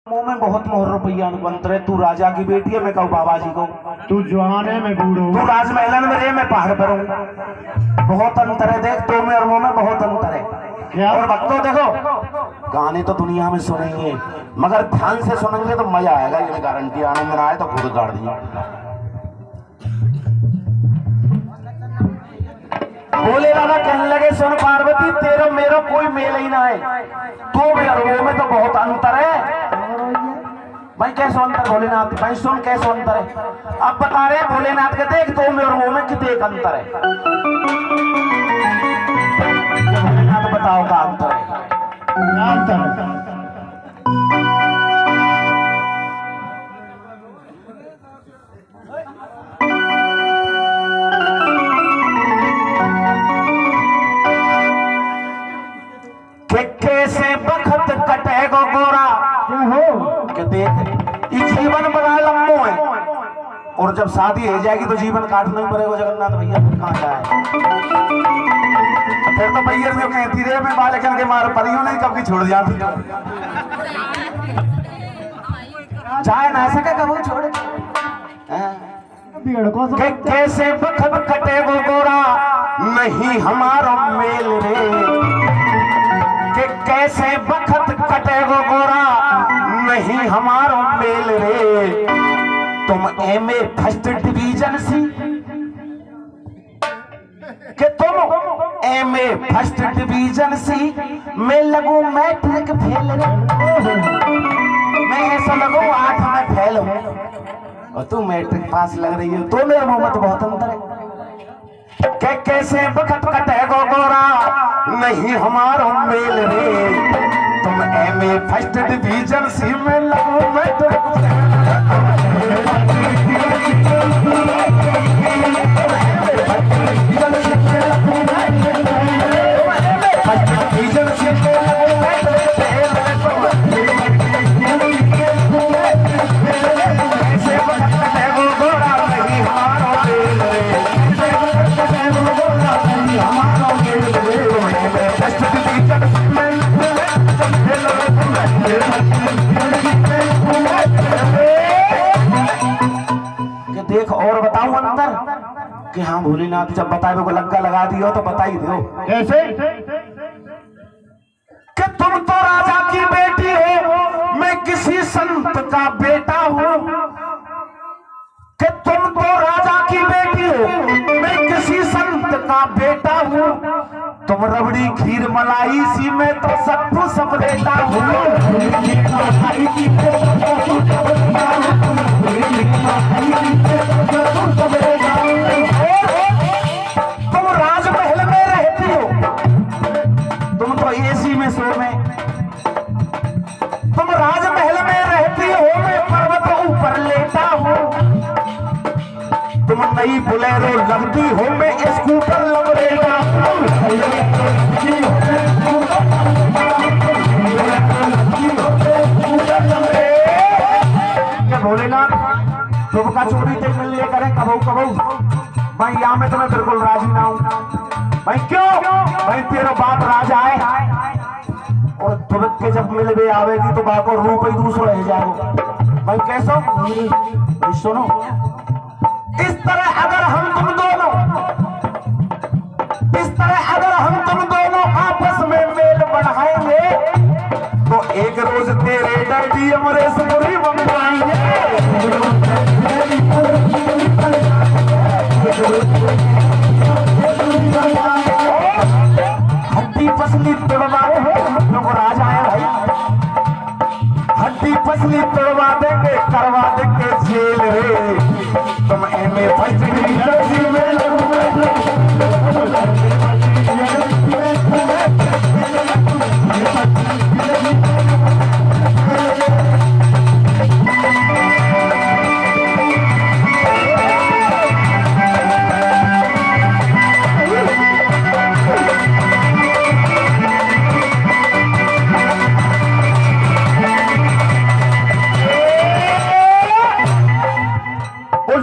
मुंह में बहुत मोहर रुपया अंतर है। तू राजा की बेटी है, मैं कहूँ बाबा जी को। तू जवान है, मैं बूढ़ हूँ। तू राजमहलन में रहे, मैं पहाड़ पर हूँ। बहुत अंतर है, देख तो में और मुंह में बहुत अंतर है। क्या? और भक्तों देखो, गाने तो दुनिया में सुनेंगे मगर ध्यान से सुनेंगे तो मजा आएगा, ये गारंटी। आनंद ना आए तो खुद गाड़ दिए। बोले बाबा कहने लगे, सुन पार्वती तेरा मेरा कोई मेल ही ना है, तो मेरे में तो बहुत अंतर है। भाई कैसे अंतर भोलेनाथ? भाई सुन कैसे अंतर है। अब बता रहे भोलेनाथ के, देख तो मेरे मुंह में कितने एक अंतर है। भोलेनाथ बताओ का अंतर है? क्या अंतर है? कैसे बखत कटे गो गोरा के देख, ये जीवन बड़ा लंबो है और जब शादी हो जाएगी तो जीवन काटना ही पड़ेगा। जगन्नाथ भैया फिर कहाँ जाए? फिर तो भैया जो कहती रहे मैं बाल के मार परियों नहीं कब की छोड़ जाती। चाहे ना सके कब छोड़। कैसे बखत कटे गो गोरा नहीं हमारा मेल रे, कैसे बखत कटे गो गोरा नहीं हमारा मेल रे। तुम एमए फर्स्ट डिवीजन सी कि तुम एमए फर्स्ट डिवीजन सी, मैं लगू मैट्रिक फेल रे। मैं ऐसा लगू 8 में फेल हूं और तू मैट्रिक पास लग रही है, तो मेरे मुंह में तो बहुत अंतर है। कैसे बखत कटे गो गोरा नहीं हमारा मेल रे, तुम एमए फर्स्ट डिवीजन सी में लगो मैट्रिक देख। और बताऊं अंतर कि हाँ भोलेनाथ जब बताए को लग्गा लगा दियो तो बता ही दो कैसे? कि तुम तो राजा की बेटी हो, मैं किसी संत का बेटा हूँ। कि तुम तो राजा की बेटी हो, मैं किसी संत का बेटा हूँ। तुम रबड़ी खीर मलाई सी, मैं तो सत्तू सब लेता हूँ। तुम राजमहल में रहती हो, तुम तो एसी में सो में। तुम राजमहल में रहती हो, मैं पर्वत ऊपर लेटा हूँ। तुम नई बुलेरो लगती हो, मैं स्कूटर लबरेटा हूँ। भोलेनाथ तुम का चोरी तक मिल लिया करें कबू कबू। भाई यहाँ में तो मैं बिल्कुल राजी ना हूँ। भाई क्यों? भाई तेरा बाप राजा है और तुरंत के जब मिल भी आवेगी तो बाको रूप ही दूसरा रह जाएगा। भाई कैसो? भाई सुनो, इस तरह अगर हम तुम दोनों आपस में मेल बढ़ाएंगे तो एक रोज तेरे डैडी अमरेश पुरी बन जाएंगे। हड्डी पसली तोड़वा लोग राजा है भाई, हड्डी पसली तोड़वा देंगे, करवा देंगे जेल रे। तुम एमए फर्स्ट डिवीजन में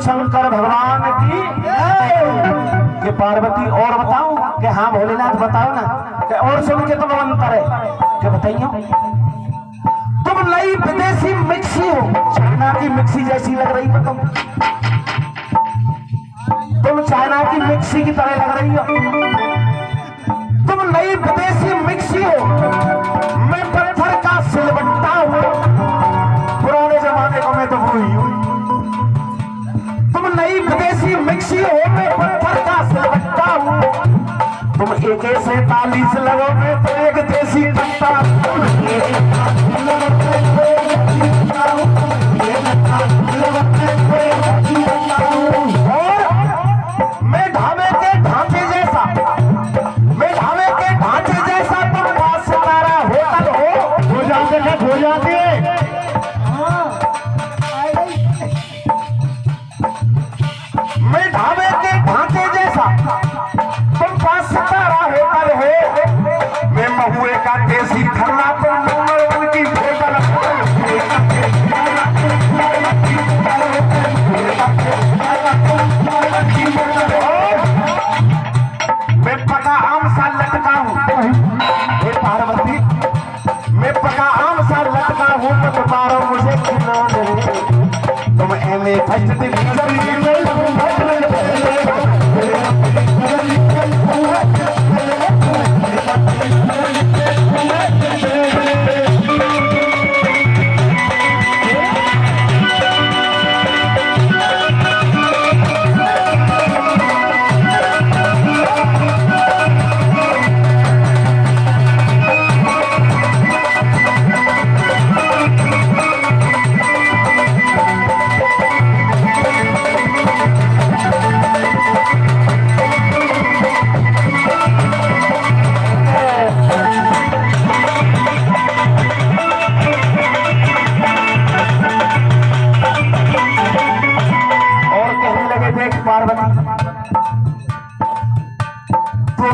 शंकर भगवान की कि पार्वती। और बताऊं कि हाँ भोलेनाथ बताओ ना कि और सुन के तुम अंतर है कि बताइयो। तुम नई विदेशी मिक्सी हो, चाइना की मिक्सी जैसी लग रही हो तुम चाइना की मिक्सी की तरह लग रही हो। तुम नई विदेशी मिक्सी हो, मैं पत्थर का सिलवट्टा हूं। पुराने जमाने को मैं तो वही हूं। तुम नई विदेशी मिक्सी हो, मैं पत्थर का सिलवट्टा हूं। तुम एक 47 लगोगे तो एक देसी कट्टा। और मैं ढाबे के ढांचे जैसा, मैं ढाबे के ढांचे जैसा, तुम 5 सितारा होटल हो जाते हैं, हो जाते मैं ढाबे के ढांचे जैसा, तुम 5 सितारा होटल हो। मैं महुए का देसी खन्ना, तुम नंबर 1 की होटल हो। मैं पका आम सा लटका हूँ, हे पार्वती, मैं पका आम सा लटका हूँ। तो मारो मुझे खिलौने, तुम एमए फर्स्ट डिवीजन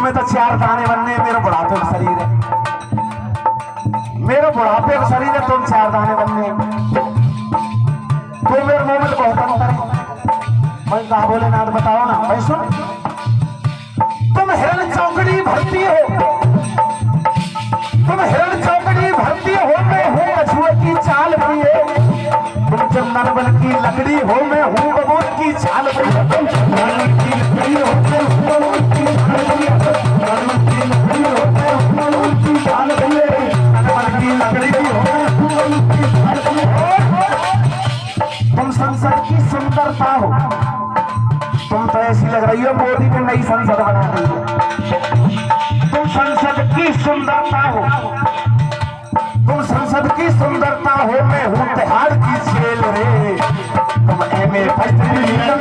में तो 4 दाने बनने, मेरा बुढ़ापे का शरीर है, मेरा बुढ़ापे का शरीर है, तुम 4 दाने बनने। तो मेरे मुंह में बहुत अंतर है। मैं कहा भोलेनाथ बताओ ना। भाई सुन, तुम हिरण चौकड़ी भरती हो, तुम हिरण चौकड़ी भरती हो, मैं हूँ कछुए की चाल प्रिय। तुम चंदन बन की लकड़ी हो, मैं हूँ बबूल की चाल तुम संसद की सुंदरता हो, तुम तो ऐसी लग रही हो मोदी ने नई संसद बना दी है। तुम संसद की सुंदरता हो, तुम संसद की सुंदरता हो, मैं हूँ तिहाड़ की जेल रे। तुम एमए फर्स्ट डिवीजन